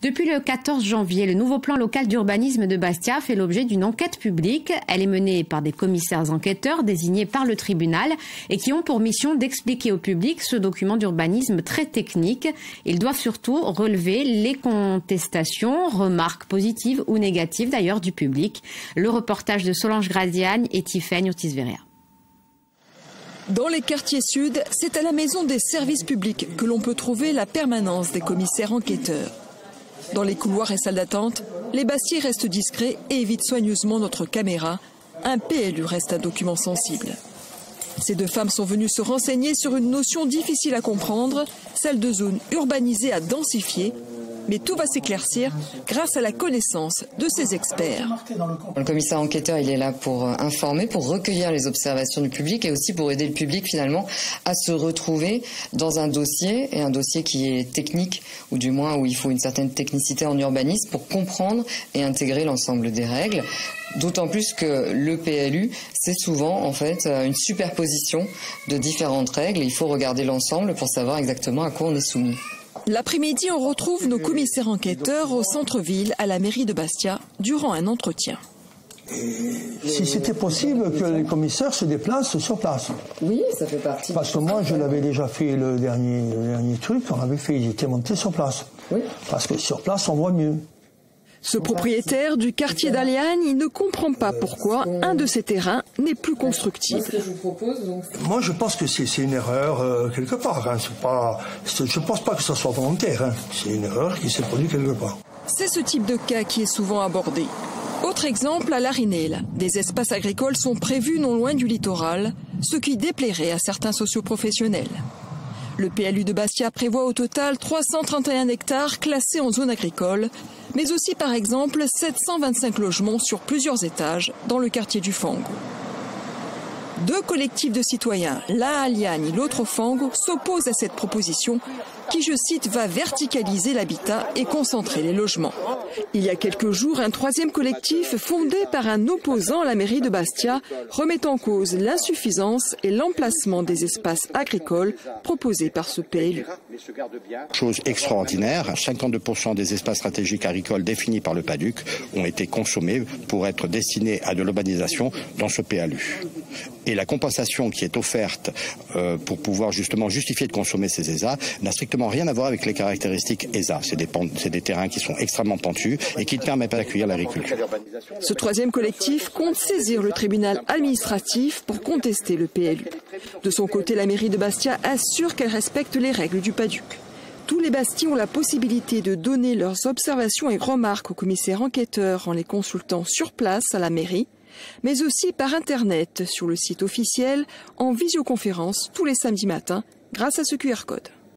Depuis le 14 janvier, le nouveau plan local d'urbanisme de Bastia fait l'objet d'une enquête publique. Elle est menée par des commissaires enquêteurs désignés par le tribunal et qui ont pour mission d'expliquer au public ce document d'urbanisme très technique. Ils doivent surtout relever les contestations, remarques positives ou négatives d'ailleurs du public. Le reportage de Solange Gradiagne et Tiffaine Urtis-Verea. Dans les quartiers sud, c'est à la maison des services publics que l'on peut trouver la permanence des commissaires enquêteurs. Dans les couloirs et salles d'attente, les Bastiais restent discrets et évitent soigneusement notre caméra. Un PLU reste un document sensible. Ces deux femmes sont venues se renseigner sur une notion difficile à comprendre, celle de zone urbanisée à densifier. Mais tout va s'éclaircir grâce à la connaissance de ces experts. Le commissaire enquêteur, il est là pour informer, pour recueillir les observations du public et aussi pour aider le public finalement à se retrouver dans un dossier, et un dossier qui est technique, ou du moins où il faut une certaine technicité en urbanisme pour comprendre et intégrer l'ensemble des règles. D'autant plus que le PLU, c'est souvent en fait une superposition de différentes règles et il faut regarder l'ensemble pour savoir exactement à quoi on est soumis. L'après-midi, on retrouve nos commissaires enquêteurs au centre-ville, à la mairie de Bastia, durant un entretien. Si c'était possible que les commissaires se déplacent sur place. Oui, ça fait partie. Parce que moi, je l'avais déjà fait le dernier truc, on avait fait, ils étaient montés sur place. Oui. Parce que sur place, on voit mieux. Ce propriétaire du quartier d'Aliagne, il ne comprend pas pourquoi un de ces terrains n'est plus constructible. Moi, je pense que c'est une erreur quelque part. Hein. Je ne pense pas que ça soit volontaire. Hein. C'est une erreur qui s'est produite quelque part. C'est ce type de cas qui est souvent abordé. Autre exemple, à Larinelle, des espaces agricoles sont prévus non loin du littoral, ce qui déplairait à certains socioprofessionnels. Le PLU de Bastia prévoit au total 331 hectares classés en zone agricole, mais aussi par exemple 725 logements sur plusieurs étages dans le quartier du Fango. Deux collectifs de citoyens, l'un à Aliagne, l'autre au Fango, s'opposent à cette proposition qui, je cite, va verticaliser l'habitat et concentrer les logements. Il y a quelques jours, un troisième collectif fondé par un opposant à la mairie de Bastia remet en cause l'insuffisance et l'emplacement des espaces agricoles proposés par ce PLU. Chose extraordinaire, 52% des espaces stratégiques agricoles définis par le PADUC ont été consommés pour être destinés à de l'urbanisation dans ce PLU. Et la compensation qui est offerte pour pouvoir justement justifier de consommer ces ESA n'a strictement rien à voir avec les caractéristiques ESA. C'est des terrains qui sont extrêmement pentus et qui ne permettent pas d'accueillir l'agriculture. Ce troisième collectif compte saisir le tribunal administratif pour contester le PLU. De son côté, la mairie de Bastia assure qu'elle respecte les règles du PADUC. Tous les Bastiens ont la possibilité de donner leurs observations et remarques aux commissaires enquêteurs en les consultant sur place à la mairie, mais aussi par Internet sur le site officiel, en visioconférence tous les samedis matins grâce à ce QR code.